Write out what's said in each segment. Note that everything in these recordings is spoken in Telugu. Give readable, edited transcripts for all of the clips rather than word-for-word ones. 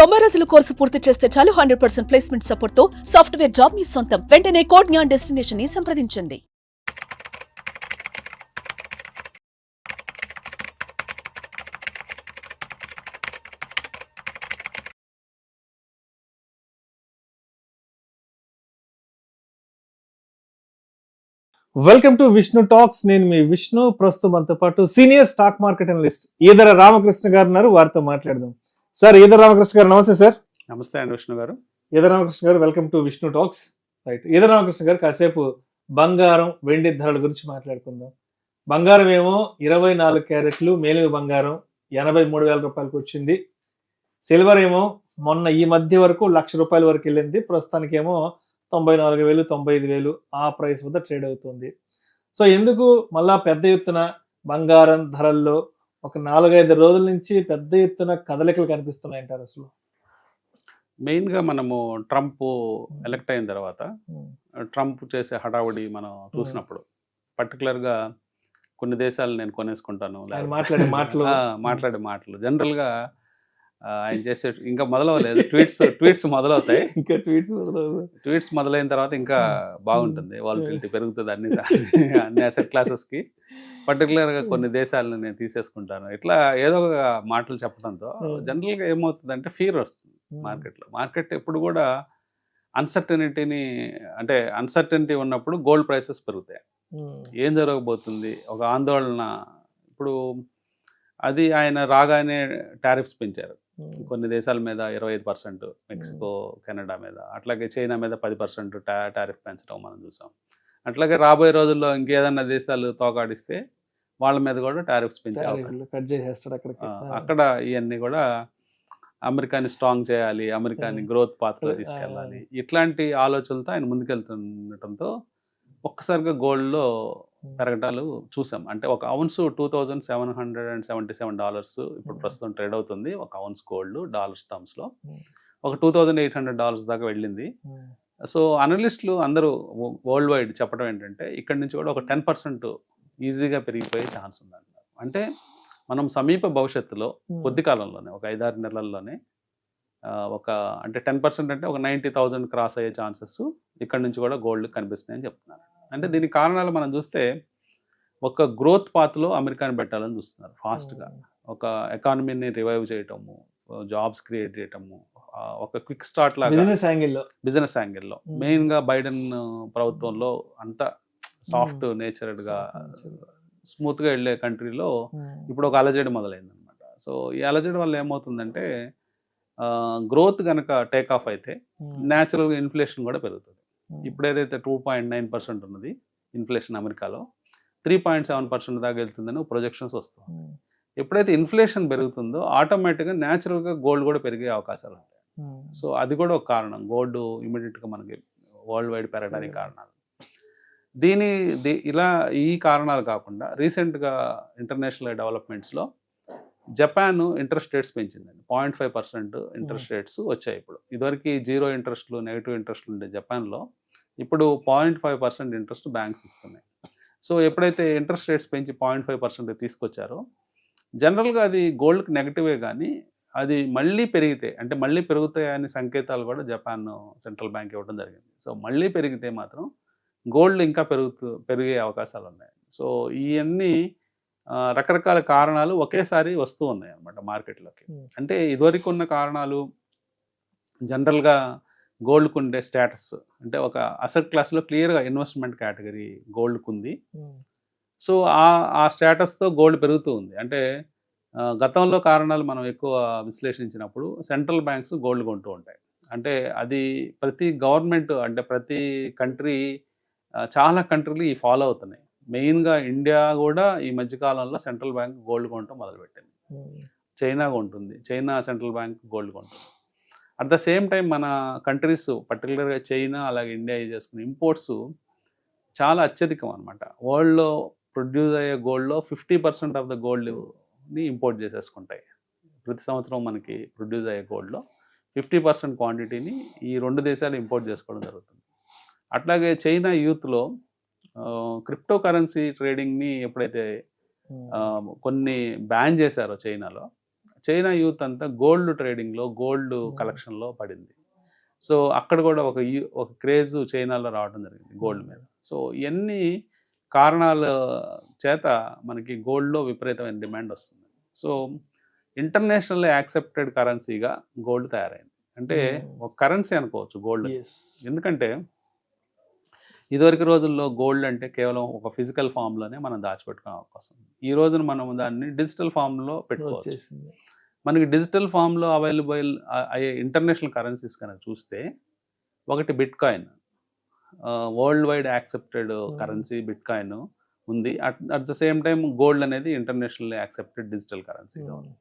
90 రోజుల కోర్సు పూర్తి చేస్తే చాలు 100% ప్లేస్మెంట్ సపోర్ట్ తో సాఫ్ట్వేర్ జాబ్ మీ సొంతం. వెంటనే కోడ్ జ్ఞాన్ డెస్టినేషన్ ని సంప్రదించండి. Welcome to Vishnu talks. నేను మీ విష్ణు. ప్రస్తుతం మనతో పాటు senior stock market analyst Eedara Ramakrishna గారు ఉన్నారు. వారితో మాట్లాడదాం. సార్, ఈదర రామకృష్ణ గారు నమస్తే సార్. నమస్తే అండి విష్ణు గారు. ఈదర రామకృష్ణ గారు, welcome to Vishnu talks. Right, Eedara Ramakrishna గారు, కాసేపు బంగారం వెండి ధరల గురించి మాట్లాడుకుందాం. బంగారం ఏమో 24 క్యారెట్లు మేలిమి బంగారం 83,000 రూపాయలకు వచ్చింది. సిల్వర్ ఏమో మొన్న ఈ మధ్య వరకు ₹1,00,000 వరకు వెళ్ళింది. ప్రస్తుతానికి ఏమో 94,000 95,000 ఆ ప్రైస్ వద్ద ట్రేడ్ అవుతుంది. సో ఎందుకు మళ్ళా పెద్ద ఎత్తున బంగారం ధరల్లో ఒక 4-5 రోజుల నుంచి పెద్ద ఎత్తున కదలికలు కనిపిస్తున్నాయంటారు? అసలు మెయిన్గా మనము ట్రంప్ ఎలక్ట్ అయిన తర్వాత ట్రంప్ చేసే హడావుడి మనం చూసినప్పుడు పర్టికులర్గా కొన్ని దేశాలు నేను కొనేసుకుంటాను మాట్లాడే మాటలు జనరల్గా ఆయన చేసే ఇంకా మొదలవలేదు. ట్వీట్స్ మొదలవుతాయి. ఇంకా ట్వీట్స్ మొదలైన తర్వాత ఇంకా బాగుంటుంది. వాలటిలిటీ పెరుగుతుంది అన్ని అసెట్ క్లాసెస్కి. పర్టికులర్గా కొన్ని దేశాలను నేను తీసేసుకుంటాను ఇట్లా ఏదో ఒక మాటలు చెప్పడంతో జనరల్గా ఏమవుతుందంటే ఫీర్ వస్తుంది మార్కెట్లో. మార్కెట్ ఎప్పుడు కూడా అన్సర్టనిటీ ఉన్నప్పుడు గోల్డ్ ప్రైసెస్ పెరుగుతాయి. ఏం జరగబోతుంది ఒక ఆందోళన. ఇప్పుడు అది ఆయన రాగానే టారిఫ్స్ పెంచారు కొన్ని దేశాల మీద 25%, మెక్సికో కెనడా మీద, అట్లాగే చైనా మీద 10% టారిఫ్ పెంచడం మనం చూసాం. అట్లాగే రాబోయే రోజుల్లో ఇంకేదన్నా దేశాలు తోకాడిస్తే వాళ్ళ మీద కూడా టారిఫ్స్ పెంచే అక్కడ ఇవన్నీ కూడా అమెరికాని స్ట్రాంగ్ చేయాలి, అమెరికాని గ్రోత్ పాత్రలో తీసుకెళ్ళాలి, ఇట్లాంటి ఆలోచనలతో ఆయన ముందుకెళ్తుండటంతో ఒక్కసారిగా గోల్డ్లో పెరగటాలు చూసాం. అంటే ఒక ఔన్స్ $2,777 ఇప్పుడు ప్రస్తుతం ట్రేడ్ అవుతుంది. ఒక ఔన్స్ గోల్డ్ డాలర్స్ టర్మ్స్లో ఒక $2,800 దాకా వెళ్ళింది. సో అనలిస్టులు అందరూ వరల్డ్ వైడ్ చెప్పడం ఏంటంటే ఇక్కడి నుంచి కూడా ఒక 10% ఈజీగా పెరిగిపోయే ఛాన్స్ ఉందంటారు. అంటే మనం సమీప భవిష్యత్తులో కొద్ది కాలంలోనే ఒక 5-6 నెలల్లోనే అంటే 10% అంటే ఒక 90,000 క్రాస్ అయ్యే ఛాన్సెస్ ఇక్కడ నుంచి కూడా గోల్డ్ కనిపిస్తున్నాయని చెప్తున్నారు. అంటే దీనికి కారణాలు మనం చూస్తే ఒక గ్రోత్ పాత్లో అమెరికాని పెట్టాలని చూస్తున్నారు ఫాస్ట్గా. ఒక ఎకానమీని రివైవ్ చేయటము, జాబ్స్ క్రియేట్ చేయటము, ఒక క్విక్ స్టార్ట్ లాగా బిజినెస్ యాంగిల్లో. మెయిన్గా బైడెన్ ప్రభుత్వంలో అంతా సాఫ్ట్ నేచర్డ్గా స్మూత్గా వెళ్ళే కంట్రీలో ఇప్పుడు ఒక అలజడి మొదలైందనమాట. సో ఈ అలజడి వల్ల ఏమవుతుందంటే గ్రోత్ కనుక టేక్ ఆఫ్ అయితే న్యాచురల్గా ఇన్ఫ్లేషన్ కూడా పెరుగుతుంది. ఇప్పుడు ఏదైతే 2.9% ఉన్నది ఇన్ఫ్లేషన్ అమెరికాలో 3.7% దాకా వెళ్తుందని ప్రొజెక్షన్స్ వస్తుంది. ఎప్పుడైతే ఇన్ఫ్లేషన్ పెరుగుతుందో ఆటోమేటిక్గా న్యాచురల్గా గోల్డ్ కూడా పెరిగే అవకాశాలు ఉంటాయి. సో అది కూడా ఒక కారణం గోల్డ్ ఇమీడియట్గా మనకి వరల్డ్ వైడ్ పెరగడానికి కారణాలు. ఇలా ఈ కారణాలు కాకుండా రీసెంట్గా ఇంటర్నేషనల్ డెవలప్మెంట్స్లో జపాన్ ఇంట్రెస్ట్ రేట్స్ పెంచిందండి. 0.5% ఇంట్రెస్ట్ రేట్స్ వచ్చాయి. ఇప్పుడు ఇదివరకు 0 ఇంట్రెస్ట్లు, నెగిటివ్ ఇంట్రెస్ట్లు ఉండే జపాన్లో ఇప్పుడు 0.5% ఇంట్రెస్ట్ బ్యాంక్స్ ఇస్తున్నాయి. సో ఎప్పుడైతే ఇంట్రెస్ట్ రేట్స్ పెంచి 0.5% తీసుకొచ్చారో జనరల్గా అది గోల్డ్కి నెగిటివే, కానీ అది మళ్ళీ పెరిగితే అంటే మళ్ళీ పెరుగుతాయని సంకేతాలు కూడా జపాన్ సెంట్రల్ బ్యాంక్ ఇవ్వడం జరిగింది. సో మళ్ళీ పెరిగితే మాత్రం గోల్డ్ ఇంకా పెరిగే అవకాశాలు ఉన్నాయి. సో ఇవన్నీ రకరకాల కారణాలు ఒకేసారి వస్తూ ఉన్నాయి అన్నమాట మార్కెట్లోకి. అంటే ఇదివరకు ఉన్న కారణాలు జనరల్గా గోల్డ్కు ఉండే స్టేటస్, అంటే ఒక అసెట్ క్లాస్లో క్లియర్గా ఇన్వెస్ట్మెంట్ కేటగిరీ గోల్డ్కు ఉంది. సో ఆ స్టేటస్తో గోల్డ్ పెరుగుతూ ఉంది. అంటే గతంలో కారణాలు మనం ఎక్కువ విశ్లేషించినప్పుడు సెంట్రల్ బ్యాంక్స్ గోల్డ్ కొంటూ ఉంటాయి. అంటే అది ప్రతి గవర్నమెంట్, అంటే ప్రతి కంట్రీ, చాలా కంట్రీలు ఈ ఫాలో అవుతున్నాయి. మెయిన్గా ఇండియా కూడా ఈ మధ్యకాలంలో సెంట్రల్ బ్యాంక్ గోల్డ్ కొనటం మొదలుపెట్టింది. చైనా కొంటుంది, చైనా సెంట్రల్ బ్యాంక్ గోల్డ్ కొంటుంది. అట్ ద సేమ్ టైం మన కంట్రీస్ పర్టికులర్గా చైనా అలాగే ఇండియా చేసుకునే ఇంపోర్ట్స్ చాలా అత్యధికం అనమాట. వరల్డ్లో ప్రొడ్యూస్ అయ్యే గోల్డ్లో 50% ఆఫ్ ద గోల్డ్ని ఇంపోర్ట్ చేసేసుకుంటాయి. ప్రతి సంవత్సరం మనకి ప్రొడ్యూస్ అయ్యే గోల్డ్లో 50% క్వాంటిటీని ఈ 2 దేశాలు ఇంపోర్ట్ చేసుకోవడం జరుగుతుంది. అట్లాగే చైనా యూత్లో క్రిప్టో కరెన్సీ ట్రేడింగ్ని ఎప్పుడైతే కొన్ని బ్యాన్ చేశారో చైనాలో, చైనా యూత్ అంతా గోల్డ్ ట్రేడింగ్లో, గోల్డ్ కలెక్షన్లో పడింది. సో అక్కడ కూడా ఒక క్రేజ్ చైనాలో రావడం జరిగింది గోల్డ్ మీద. సో ఇవన్నీ కారణాల చేత మనకి గోల్డ్లో విపరీతమైన డిమాండ్ వస్తుంది. సో ఇంటర్నేషనల్ యాక్సెప్టెడ్ కరెన్సీగా గోల్డ్ తయారైంది. అంటే ఒక కరెన్సీ అనుకోవచ్చు గోల్డ్. ఎందుకంటే ఇదివరకు రోజుల్లో గోల్డ్ అంటే కేవలం ఒక ఫిజికల్ ఫామ్లోనే మనం దాచిపెట్టుకునే అవకాశం. ఈ రోజున మనం దాన్ని డిజిటల్ ఫామ్లో పెట్టుకోవచ్చు. మనకి డిజిటల్ ఫామ్లో అవైలబుల్ అయ్యే ఇంటర్నేషనల్ కరెన్సీస్ కనుక చూస్తే ఒకటి bitcoin, world wide accepted currency bitcoin ఉంది. At the same time gold అనేది ఇంటర్నేషనల్ యాక్సెప్టెడ్ డిజిటల్ కరెన్సీగా ఉంది.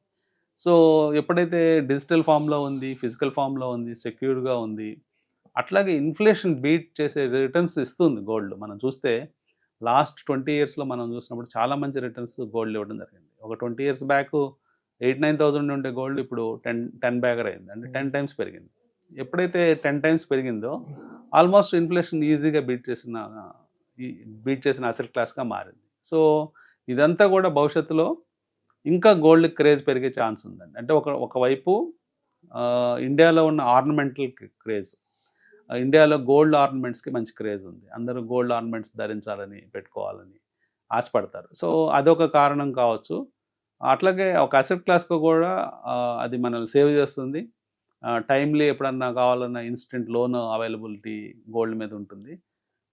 సో ఎప్పుడైతే డిజిటల్ ఫామ్లో ఉంది, ఫిజికల్ ఫామ్లో ఉంది, సెక్యూర్గా ఉంది, అట్లాగే ఇన్ఫ్లేషన్ బీట్ చేసే రిటర్న్స్ ఇస్తుంది గోల్డ్. మనం చూస్తే లాస్ట్ 20 yearsలో మనం చూసినప్పుడు చాలా మంచి రిటర్న్స్ గోల్డ్ ఇవ్వడం జరిగింది. ఒక 20 years బ్యాక్ 8-9,000 ఉండే గోల్డ్ ఇప్పుడు 10 bagger అయింది. అంటే 10 times పెరిగింది. ఎప్పుడైతే 10 times పెరిగిందో ఆల్మోస్ట్ ఇన్ఫ్లేషన్ ఈజీగా బీట్ చేసిన అసెట్ క్లాస్గా మారింది. సో ఇదంతా కూడా భవిష్యత్తులో ఇంకా గోల్డ్ క్రేజ్ పెరిగే ఛాన్స్ ఉందండి. అంటే ఒకవైపు ఇండియాలో ఉన్న ఆర్నమెంటల్ క్రేజ్, ఇండియాలో గోల్డ్ ఆర్నమెంట్స్కి మంచి క్రేజ్ ఉంది. అందరూ గోల్డ్ ఆర్నమెంట్స్ ధరించాలని, పెట్టుకోవాలని ఆశపడతారు. సో అదొక కారణం కావచ్చు. అట్లాగే ఒక అసెట్ క్లాస్కు కూడా అది మనల్ని సేవ్ చేస్తుంది. టైమ్లీ ఎప్పుడన్నా కావాలన్నా ఇన్స్టెంట్ లోన్ అవైలబిలిటీ గోల్డ్ మీద ఉంటుంది.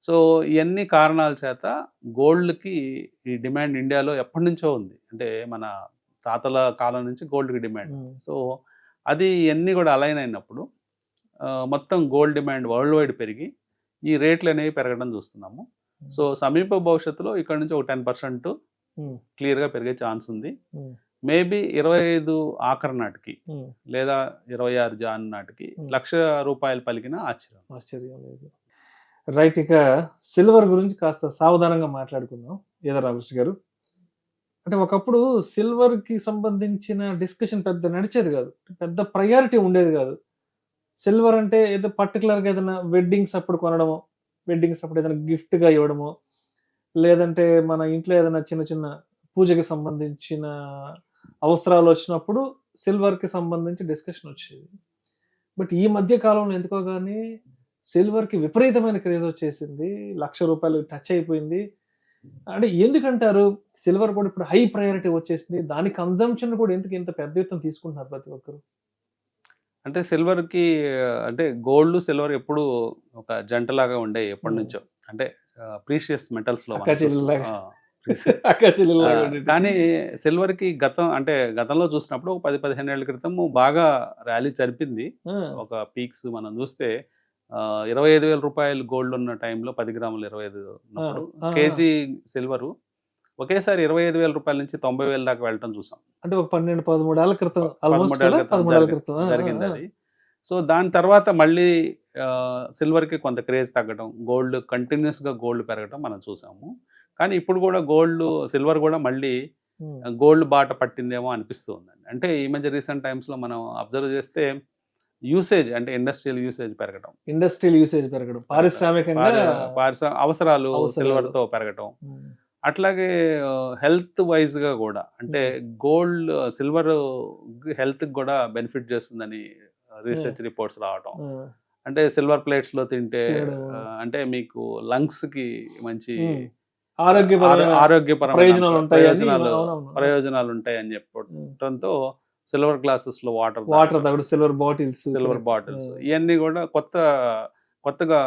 సో ఇవన్నీ కారణాల చేత గోల్డ్కి ఈ డిమాండ్ ఇండియాలో ఎప్పటి నుంచో ఉంది. అంటే మన తాతల కాలం నుంచి గోల్డ్కి డిమాండ్. సో అది ఇవన్నీ కూడా అలైన్ అయినప్పుడు మొత్తం గోల్డ్ డిమాండ్ వరల్డ్ వైడ్ పెరిగి ఈ రేట్లు అనేవి పెరగడం చూస్తున్నాము. సో సమీప భవిష్యత్తులో ఇక్కడ నుంచి ఒక 10% క్లియర్గా పెరిగే ఛాన్స్ ఉంది. మేబీ 25 ఆఖరి నాటికి లేదా 26 జాన్ నాటికి ₹1,00,000 పలికిన ఆశ్చర్యం లేదు. రైట్, ఇక సిల్వర్ గురించి కాస్త సావధానంగా మాట్లాడుకుందాం ఏదో రామకృష్ణ గారు. అంటే ఒకప్పుడు సిల్వర్కి సంబంధించిన డిస్కషన్ పెద్ద నడిచేది కాదు, పెద్ద ప్రయారిటీ ఉండేది కాదు. సిల్వర్ అంటే ఏదో పర్టికులర్గా ఏదైనా వెడ్డింగ్స్ అప్పుడు కొనడమో, వెడ్డింగ్స్ అప్పుడు ఏదైనా గిఫ్ట్గా ఇవ్వడమో, లేదంటే మన ఇంట్లో ఏదైనా చిన్న చిన్న పూజకి సంబంధించిన అవసరాలు వచ్చినప్పుడు సిల్వర్కి సంబంధించి డిస్కషన్ వచ్చేది. బట్ ఈ మధ్య కాలంలో ఎందుకో కానీ సిల్వర్కి విపరీతమైన క్రేజ్ వచ్చేసింది, ₹1,00,000 టచ్ అయిపోయింది. అంటే ఎందుకంటారు సిల్వర్ కూడా ఇప్పుడు హై ప్రయారిటీ వచ్చేసింది, దాని కన్జంప్షన్ కూడా ఎందుకు ఇంత పెద్ద ఎత్తున తీసుకుంటున్నారు ప్రతి ఒక్కరు? అంటే సిల్వర్కి అంటే గోల్డ్ సిల్వర్ ఎప్పుడు ఒక జంటలాగా ఉండే ఎప్పటి నుంచో. అంటే ప్రీషియస్ మెటల్స్లో కానీ సిల్వర్కి గతంలో చూసినప్పుడు ఒక 10-15 ఏళ్ల క్రితం బాగా ర్యాలీ జరిపింది. ఒక పీక్స్ మనం చూస్తే ₹25,000 గోల్డ్ ఉన్న టైంలో 10 గ్రాములు 25 ఉన్నప్పుడు కేజీ సిల్వరు ఒకేసారి ₹25,000 నుంచి 90,000 దాకా వెళ్ళటం చూసాం. అంటే ఒక 12-13 ఏళ్ల క్రితం జరిగింది అది. సో దాని తర్వాత మళ్ళీ సిల్వర్కి కొంత క్రేజ్ తగ్గడం, గోల్డ్ కంటిన్యూస్గా గోల్డ్ పెరగడం మనం చూసాము. కానీ ఇప్పుడు కూడా సిల్వర్ కూడా మళ్ళీ గోల్డ్ బాట పట్టిందేమో అనిపిస్తూ ఉందండి. అంటే ఈ మధ్య రీసెంట్ టైమ్స్లో మనం అబ్జర్వ్ చేస్తే యూసేజ్, అంటే ఇండస్ట్రియల్ యూసేజ్ పెరగడం, పారిశ్రామికంగా అవసరాలు సిల్వర్తో పెరగడం, అట్లాగే హెల్త్ వైజ్గా కూడా అంటే సిల్వర్ హెల్త్కి కూడా బెనిఫిట్ చేస్తుందని రీసెర్చ్ రిపోర్ట్స్ రావడం. అంటే సిల్వర్ ప్లేట్స్లో తింటే అంటే మీకు లంగ్స్కి మంచి ఆరోగ్యపరమైన ప్రయోజనాలు ఉంటాయని చెప్పడంతో సిల్వర్ గ్లాసెస్ లో వాటర్ సిల్వర్ బాటిల్స్ ఇవన్నీ కూడా కొత్తగా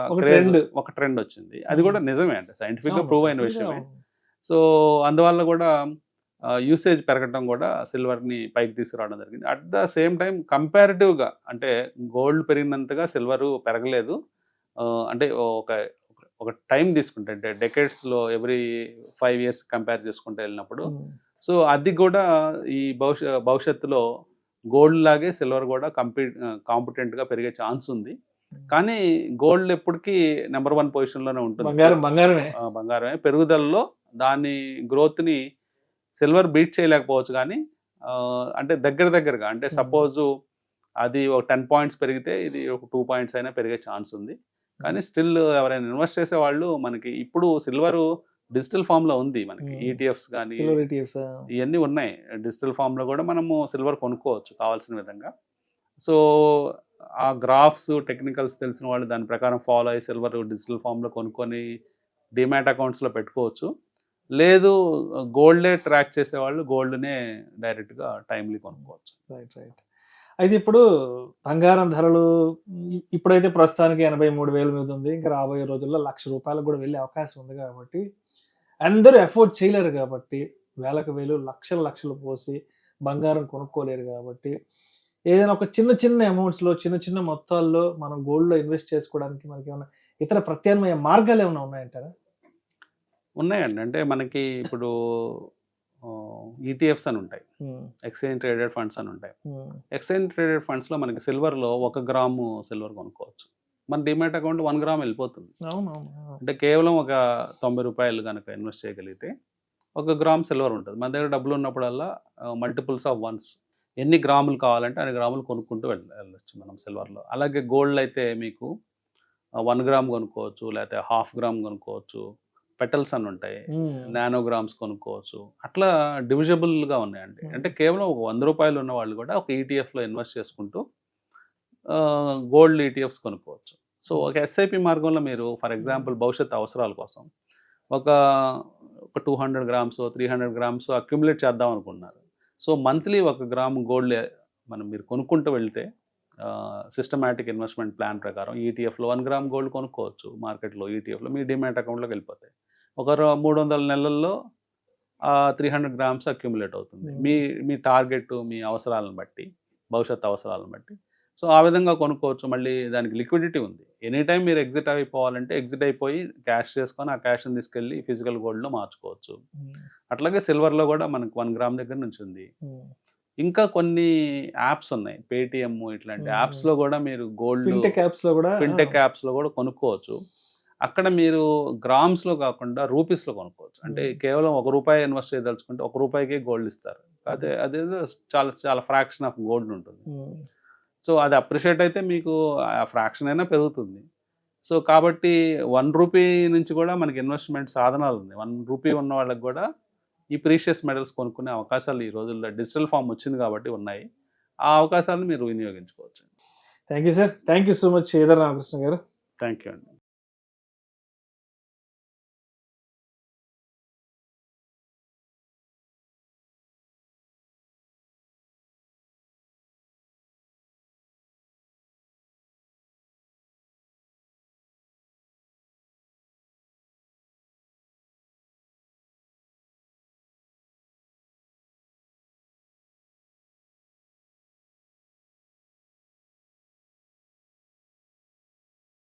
ఒక ట్రెండ్ వచ్చింది. అది కూడా నిజమే, అంటే సైంటిఫిక్ గా ప్రూవ్ అయిన విషయమే. సో అందువల్ల కూడా యూసేజ్ పెరగడం కూడా సిల్వర్ ని పైకి తీసుకురావడం జరిగింది. At the same time comparative గా అంటే గోల్డ్ పెరిగినంతగా సిల్వర్ పెరగలేదు. అంటే ఒక టైం తీసుకుంటే అంటే డెకేడ్స్ లో ఎవ్రీ 5 years కంపేర్ చేసుకుంటూ వెళ్ళినప్పుడు, సో అది కూడా ఈ భవిష్యత్తులో గోల్డ్ లాగే సిల్వర్ కూడా కాంపిటెంట్ గా పెరిగే ఛాన్స్ ఉంది. కానీ గోల్డ్ ఎప్పటికీ నెంబర్ 1 పొజిషన్లోనే ఉంటుంది. బంగారమే పెరుగుదలలో దాని గ్రోత్ ని సిల్వర్ బీట్ చేయలేకపోవచ్చు. కానీ అంటే దగ్గరగా అంటే సపోజ్ అది ఒక 10 points పెరిగితే ఇది ఒక 2 points అయినా పెరిగే ఛాన్స్ ఉంది. కానీ స్టిల్ ఎవరైనా ఇన్వెస్ట్ చేసే వాళ్ళు మనకి ఇప్పుడు సిల్వర్ డిజిటల్ ఫామ్లో ఉంది మనకి. ఈటీఎఫ్స్ కానీ సిల్వర్ ETFs. ఇవన్నీ ఉన్నాయి. డిజిటల్ ఫామ్లో కూడా మనము సిల్వర్ కొనుక్కోవచ్చు కావాల్సిన విధంగా. సో ఆ గ్రాఫ్స్ టెక్నికల్స్ తెలిసిన వాళ్ళు దాని ప్రకారం ఫాలో అయ్యి సిల్వర్ డిజిటల్ ఫామ్లో కొనుక్కొని డిమాట్ అకౌంట్స్లో పెట్టుకోవచ్చు. లేదు గోల్డే ట్రాక్ చేసేవాళ్ళు గోల్డ్నే డైరెక్ట్గా టైమ్లీ కొనుక్కోవచ్చు. Right right. అయితే ఇప్పుడు బంగారం ధరలు ఇప్పుడైతే ప్రస్తుతానికి 83,000 మీద ఉంది. ఇంకా రాబోయే రోజుల్లో ₹1,00,000 కూడా వెళ్ళే అవకాశం ఉంది కాబట్టి అందరూ అఫోర్డ్ చేయలేరు కాబట్టి వేలకు వేలు లక్షలు పోసి బంగారం కొనుక్కోలేరు కాబట్టి ఏదైనా ఒక చిన్న అమౌంట్స్లో చిన్న మొత్తాల్లో మనం గోల్డ్లో ఇన్వెస్ట్ చేసుకోవడానికి మనకి ఏమైనా ఇతర ప్రత్యామ్నాయ మార్గాలు ఏమైనా ఉన్నాయంటారా? ఉన్నాయండి. అంటే మనకి ఇప్పుడు ఈటీఎఫ్స్ అని ఉంటాయి, ఎక్స్చేంజ్ ట్రేడెడ్ ఫండ్స్ అని ఉంటాయి. ఎక్స్చేంజ్ ట్రేడెడ్ ఫండ్స్లో మనకి సిల్వర్లో 1 గ్రాము సిల్వర్ కొనుక్కోవచ్చు. మన డిమాట్ అకౌంట్ 1 గ్రామ్ వెళ్ళిపోతుంది. అంటే కేవలం ఒక ₹90 కనుక ఇన్వెస్ట్ చేయగలిగితే 1 గ్రామ్ సిల్వర్ ఉంటుంది. మన దగ్గర డబ్బులు ఉన్నప్పుడల్లా మల్టిపుల్స్ ఆఫ్ వన్స్ ఎన్ని గ్రాములు కావాలంటే అన్ని గ్రాములు కొనుక్కుంటూ వెళ్ళొచ్చు మనం సిల్వర్లో. అలాగే గోల్డ్ అయితే మీకు 1 గ్రామ్ కొనుక్కోవచ్చు, లేకపోతే 1/2 గ్రామ్ కొనుక్కోవచ్చు. పెటల్స్ అని ఉంటాయి, నానోగ్రామ్స్ కొనుక్కోవచ్చు. అట్లా డివిజబుల్గా ఉన్నాయండి. అంటే కేవలం ఒక ₹100 ఉన్న వాళ్ళు కూడా ఒక ఈటీఎఫ్లో ఇన్వెస్ట్ చేసుకుంటూ గోల్డ్ ఈటీఎఫ్స్ కొనుక్కోవచ్చు. సో ఒక ఎస్ఐపి మార్గంలో మీరు ఫర్ ఎగ్జాంపుల్ భవిష్యత్ అవసరాల కోసం ఒక 200 గ్రామ్స్ 300 గ్రామ్స్ అక్యుములేట్ చేద్దాం అనుకున్నారు. సో మంత్లీ 1 గ్రామ్ గోల్డ్ మీరు కొనుక్కుంటూ వెళ్తే సిస్టమాటిక్ ఇన్వెస్ట్మెంట్ ప్లాన్ ప్రకారం ఈటీఎఫ్లో 1 గ్రామ్ గోల్డ్ కొనుక్కోవచ్చు. మార్కెట్లో ఈటీఎఫ్లో మీ డిమాట్ అకౌంట్లోకి వెళ్ళిపోతాయి. ఒక 300 నెలల్లో 300 గ్రామ్స్ అక్యుములేట్ అవుతుంది. మీ టార్గెట్ మీ అవసరాలను బట్టి, భవిష్యత్ అవసరాలను బట్టి. సో ఆ విధంగా కొనుక్కోవచ్చు. మళ్ళీ దానికి లిక్విడిటీ ఉంది. ఎనీ టైం మీరు ఎగ్జిట్ అయిపోవాలంటే ఎగ్జిట్ అయిపోయి క్యాష్ చేసుకొని ఆ క్యాష్ని తీసుకెళ్ళి ఫిజికల్ గోల్డ్లో మార్చుకోవచ్చు. అట్లాగే సిల్వర్లో కూడా మనకు 1 గ్రామ్ దగ్గర నుంచి ఉంది. ఇంకా కొన్ని యాప్స్ ఉన్నాయి, పేటిఎం ఇట్లాంటి యాప్స్లో కూడా మీరు గోల్డ్ ఫిన్టెక్ యాప్స్లో కూడా కొనుక్కోవచ్చు. అక్కడ మీరు గ్రామ్స్లో కాకుండా రూపీస్లో కొనుక్కోవచ్చు. అంటే కేవలం ₹1 ఇన్వెస్ట్ చేయదలుచుకుంటే ₹1కే గోల్డ్ ఇస్తారు. అదేదో చాలా ఫ్రాక్షన్ ఆఫ్ గోల్డ్ ఉంటుంది. సో అది అప్రిషియేట్ అయితే మీకు ఆ ఫ్రాక్షన్ అయినా పెరుగుతుంది. సో కాబట్టి ₹1 నుంచి కూడా మనకి ఇన్వెస్ట్మెంట్ సాధనాలు ఉన్నాయి. ₹1 ఉన్న వాళ్ళకి కూడా ఈ ప్రీషియస్ మెటల్స్ కొనుక్కునే అవకాశాలు ఈ రోజుల్లో డిజిటల్ ఫామ్ వచ్చింది కాబట్టి ఉన్నాయి. ఆ అవకాశాలను మీరు వినియోగించుకోవచ్చు. Thank you sir. Thank you so much Eedara Ramakrishna గారు. థ్యాంక్ యూ అండి.